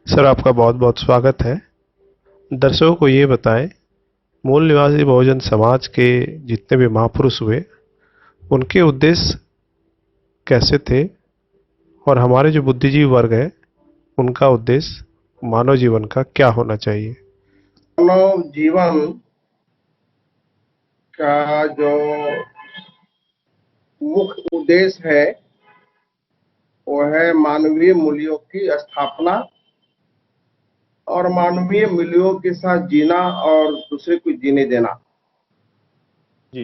Sir, आपका बहुत बहुत स्वागत है। दर्शकों को ये बताएं, मूल निवासी बहुजन समाज के जितने भी महापुरुष हुए, उनके उद्देश्य कैसे थे और हमारे जो बुद्धिजीवी वर्ग है, उनका उद्देश्य मानव जीवन का क्या होना चाहिए। मानव जीवन का जो मुख्य उद्देश्य है वो है मानवीय मूल्यों की स्थापना और मानवीय मूल्यों के साथ जीना और दूसरे को जीने देना। जी।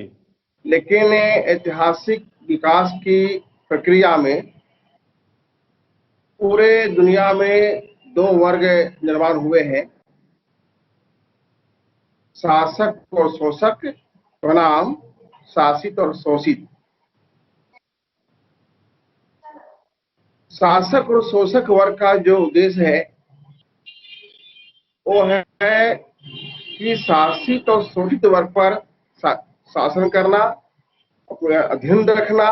लेकिन ऐतिहासिक विकास की प्रक्रिया में पूरे दुनिया में दो वर्ग निर्माण हुए हैं, शासक और शोषक बनाम शासित और शोषित। शासक और शोषक वर्ग का जो उद्देश्य है वो है कि शासित और शोषित वर्ग पर शासन करना, अपने अधीन रखना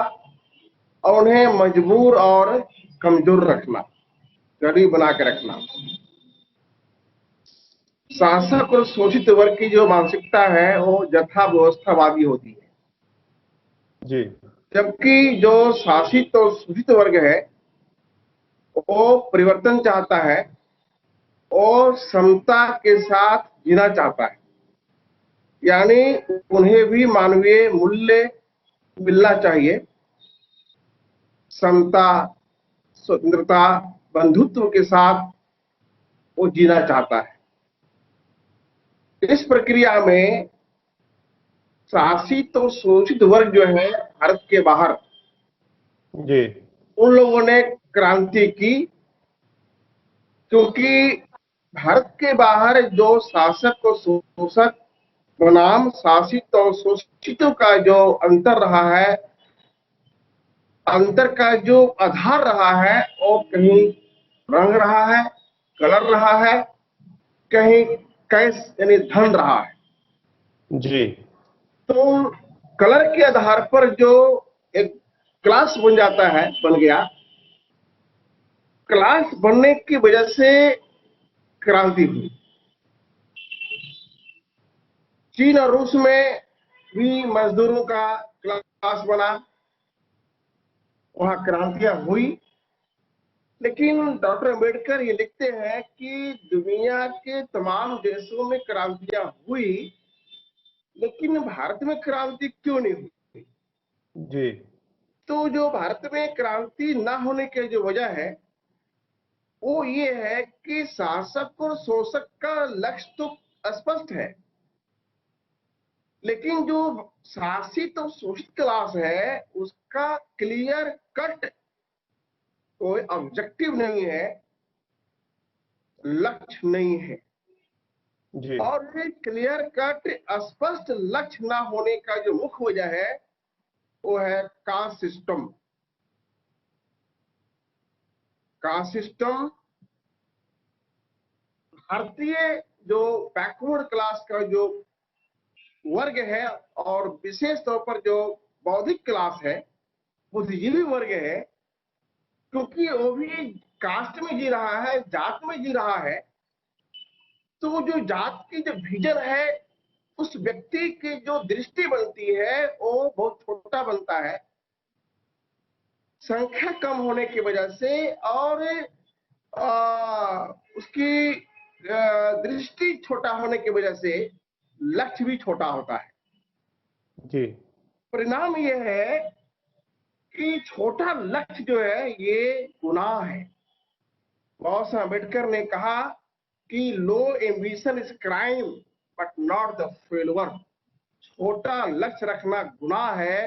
और उन्हें मजबूर और कमजोर रखना, गरीब बना के रखना। शासक और शोषित वर्ग की जो मानसिकता है वो यथा व्यवस्थावादी होती है, जी। जबकि जो शासित और शोषित वर्ग है वो परिवर्तन चाहता है और समता के साथ जीना चाहता है। यानी उन्हें भी मानवीय मूल्य मिलना चाहिए, समता, स्वतंत्रता, बंधुत्व के साथ वो जीना चाहता है। इस प्रक्रिया में शासित और शोषित वर्ग जो है भारत के बाहर, जी। उन लोगों ने क्रांति की, क्योंकि भारत के बाहर जो शासक और शोषक बनाम शासित और शोषितों का जो अंतर रहा है, अंतर का जो आधार रहा है वो कहीं रंग रहा है, कलर रहा है, कहीं कैश यानी धन रहा है। जी। तो कलर के आधार पर जो एक क्लास बन जाता है, बन गया, क्लास बनने की वजह से क्रांति हुई। चीन और रूस में भी मजदूरों का क्लास बना, वहां क्रांतियां हुई। लेकिन डॉक्टर अम्बेडकर ये लिखते हैं कि दुनिया के तमाम देशों में क्रांतियां हुई, लेकिन भारत में क्रांति क्यों नहीं हुई। जी। तो जो भारत में क्रांति ना होने की जो वजह है वो ये है कि शासक और शोषक का लक्ष्य तो स्पष्ट है, लेकिन जो शासित और शोषित क्लास है उसका क्लियर कट कोई ऑब्जेक्टिव नहीं है, लक्ष्य नहीं है। जी। और क्लियर कट स्पष्ट लक्ष्य ना होने का जो मुख्य वजह है वो है कास्ट सिस्टम। कास्ट सिस्टम भारतीय जो बैकवर्ड क्लास का जो वर्ग है और विशेष तौर पर जो बौद्धिक क्लास है, बुद्धिजीवी वर्ग है, क्योंकि वो भी कास्ट में जी रहा है, जात में जी रहा है, तो जो जात की जो विजन है उस व्यक्ति की जो दृष्टि बनती है वो बहुत छोटा बनता है, संख्या कम होने की वजह से, और उसकी दृष्टि छोटा होने की वजह से लक्ष्य भी छोटा होता है। जी। परिणाम यह है कि छोटा लक्ष्य जो है ये गुनाह है। बाबा साहब अम्बेडकर ने कहा कि low ambition is crime but not the failure. छोटा लक्ष्य रखना गुनाह है,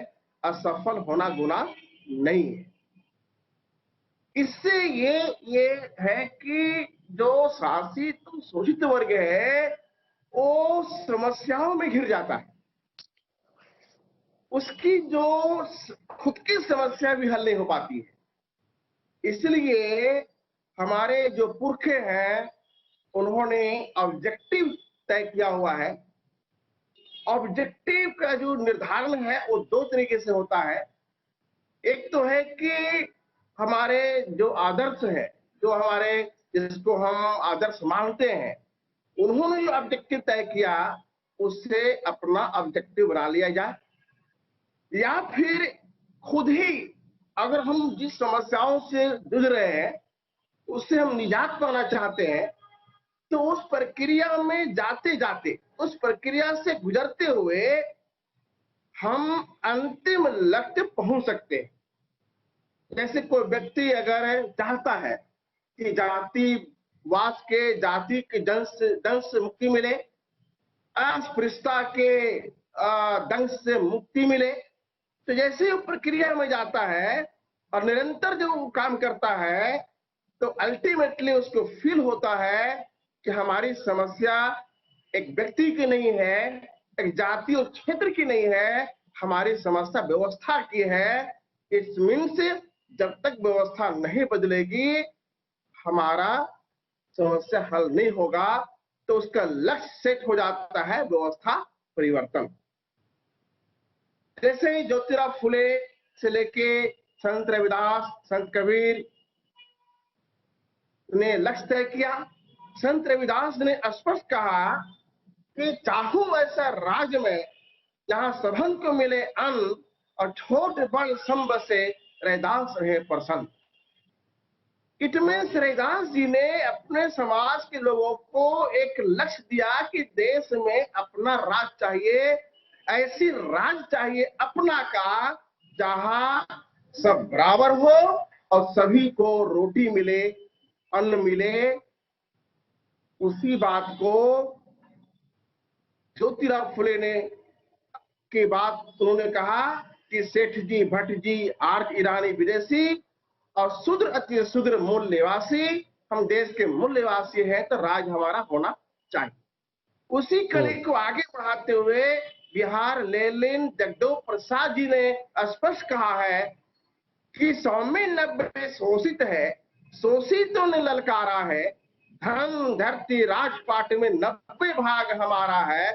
असफल होना गुनाह नहीं है। इससे ये है कि जो शासित शोषित वर्ग है वो समस्याओं में घिर जाता है, उसकी जो खुद की समस्या भी हल नहीं हो पाती है। इसलिए हमारे जो पुरखे हैं उन्होंने ऑब्जेक्टिव तय किया हुआ है। ऑब्जेक्टिव का जो निर्धारण है वो दो तरीके से होता है। एक तो है कि हमारे जो आदर्श है, जो हमारे जिसको हम आदर्श मानते हैं, उन्होंने जो ऑब्जेक्टिव तय किया उससे अपना ऑब्जेक्टिव बना लिया जाए, या फिर खुद ही अगर हम जिस समस्याओं से जूझ रहे हैं उससे हम निजात पाना चाहते हैं, तो उस प्रक्रिया में जाते जाते, उस प्रक्रिया से गुजरते हुए हम अंतिम लक्ष्य पहुंच सकते हैं। जैसे कोई व्यक्ति अगर चाहता है कि जाति के दंश से मुक्ति मिले, अस्पृश्यता के दंश से मुक्ति मिले, तो जैसे वो प्रक्रिया में जाता है और निरंतर जो वो काम करता है, तो अल्टीमेटली उसको फील होता है कि हमारी समस्या एक व्यक्ति की नहीं है, एक जाति और क्षेत्र की नहीं है, हमारी समस्या व्यवस्था की है। इस मीन्स जब तक व्यवस्था नहीं बदलेगी हमारा समस्या हल नहीं होगा, तो उसका लक्ष्य सेट हो जाता है व्यवस्था परिवर्तन। जैसे ही ज्योतिराव फुले से लेके संत रविदास, संत कबीर ने लक्ष्य तय किया। संत रविदास ने स्पष्ट कहा कि चाहूं ऐसा राज्य में जहां सबन को मिले अन्न और छोट बड़ सम बसे, रैदास रहे प्रसन्न। इट मीन्स रैदास जी ने अपने समाज के लोगों को एक लक्ष्य दिया कि देश में अपना राज चाहिए, ऐसी राज चाहिए अपना का जहां सब बराबर हो और सभी को रोटी मिले, अन्न मिले। उसी बात को ज्योतिराव फुले ने की बात उन्होंने कहा कि सेठ जी, भट्ट जी, आर्य ईरानी विदेशी और शूद्र अति शूद्र मूल निवासी, हम देश के मूल निवासी हैं, तो राज हमारा होना चाहिए। उसी कड़ी को आगे बढ़ाते हुए बिहार लेनिन जगदेव प्रसाद जी ने स्पष्ट कहा है कि 100 में 90 शोषित है, शोषितों ने ललकारा है, धन धरती राजपाट में 90 भाग हमारा है,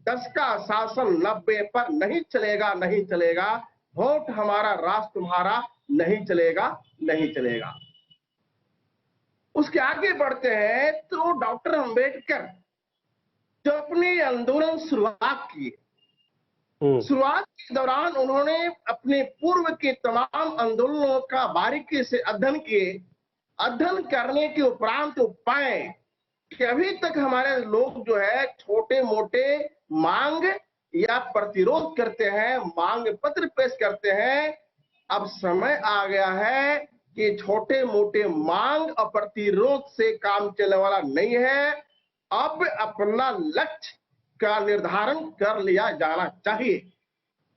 10 का शासन 90 पर नहीं चलेगा, नहीं चलेगा, वोट हमारा राष्ट्र तुम्हारा नहीं चलेगा, नहीं चलेगा। उसके आगे बढ़ते हैं तो डॉक्टर अंबेडकर जो अपनी आंदोलन शुरुआत किए, शुरुआत के दौरान उन्होंने अपने पूर्व के तमाम आंदोलनों का बारीकी से अध्ययन किए। अध्ययन करने के उपरांत पाए कि अभी तक हमारे लोग जो है छोटे मोटे मांग या प्रतिरोध करते हैं, मांग पत्र पेश करते हैं। अब समय आ गया है कि छोटे मोटे मांग और प्रतिरोध से काम चलने वाला नहीं है, अब अपना लक्ष्य का निर्धारण कर लिया जाना चाहिए।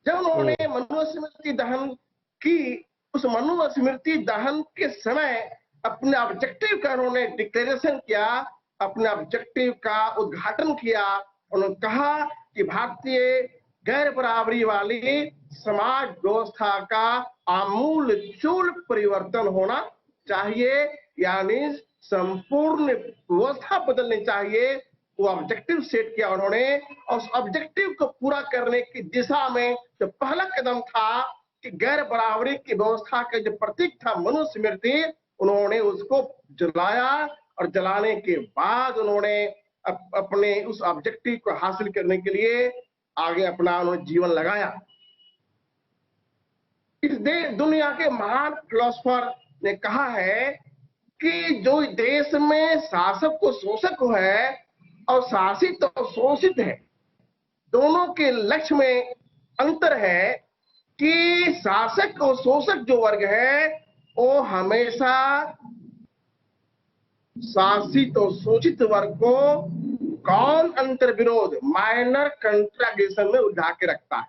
जब उन्होंने मनुस्मृति दहन की, उस मनुस्मृति दहन के समय अपने ऑब्जेक्टिव का उन्होंने डिक्लेरेशन किया, अपने ऑब्जेक्टिव का उद्घाटन किया। उन्होंने कहा कि भारतीय गैर बराबरी वाली समाज व्यवस्था का आमूल चूल परिवर्तन होना चाहिए, यानी संपूर्ण व्यवस्था बदलनी चाहिए। वो ऑब्जेक्टिव सेट किया उन्होंने, और उस ऑब्जेक्टिव को पूरा करने की दिशा में जो पहला कदम था कि गैर बराबरी की व्यवस्था का जो प्रतीक था मनुस्मृति, उन्होंने उसको जलाया और जलाने के बाद उन्होंने अपने उस ऑब्जेक्टिव को हासिल करने के लिए आगे अपना उन्होंने जीवन लगाया। इस दुनिया के महान फिलोसोफर ने कहा है कि जो देश में शासक को शोषक है और शासित तो शोषित है, दोनों के लक्ष्य में अंतर है कि शासक और शोषक जो वर्ग है वो हमेशा शासित और शोषित वर्ग को कौन अंतर विरोध, माइनर कंट्राडिक्शन में उलझा के रखता है।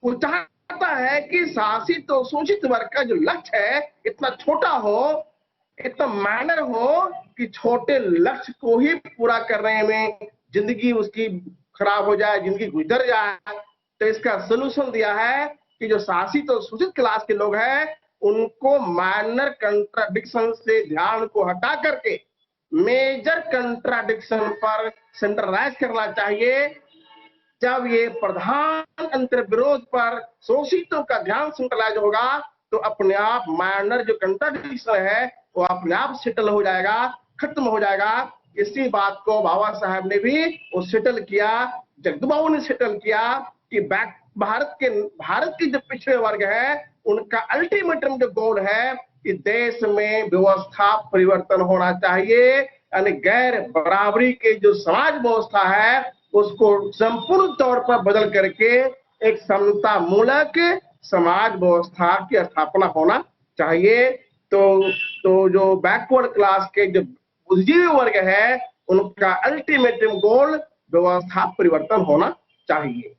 वो चाहता है कि शासित और शोषित वर्ग का जो लक्ष्य है इतना छोटा हो, इतना माइनर हो कि छोटे लक्ष्य को ही पूरा करने में जिंदगी उसकी खराब हो जाए, जिंदगी गुजर जाए। तो इसका सलूशन दिया है कि जो शासित और शोषित क्लास के लोग हैं उनको माइनर कंट्राडिक्शन से ध्यान को हटा करके मेजर कंट्राडिक्शन पर सेंट्रलाइज करना चाहिए। जब ये प्रधान अंतर विरोध पर शोषितों का ध्यान सेंट्रलाइज होगा तो अपने आप माइनर जो कंट्राडिक्शन है वो अपने आप सेटल हो जाएगा, खत्म हो जाएगा। इसी बात को बाबा साहब ने भी वो सेटल किया, जगदूबाबू ने सेटल किया कि भारत के जो पिछड़े वर्ग है उनका अल्टीमेटम जो गोल है कि देश में व्यवस्था परिवर्तन होना चाहिए, यानी गैर बराबरी के जो समाज व्यवस्था है उसको संपूर्ण तौर पर बदल करके एक समता मूलक समाज व्यवस्था की स्थापना होना चाहिए। तो जो बैकवर्ड क्लास के जो बुद्धिजीवी वर्ग है उनका अल्टीमेटम गोल व्यवस्था परिवर्तन होना चाहिए।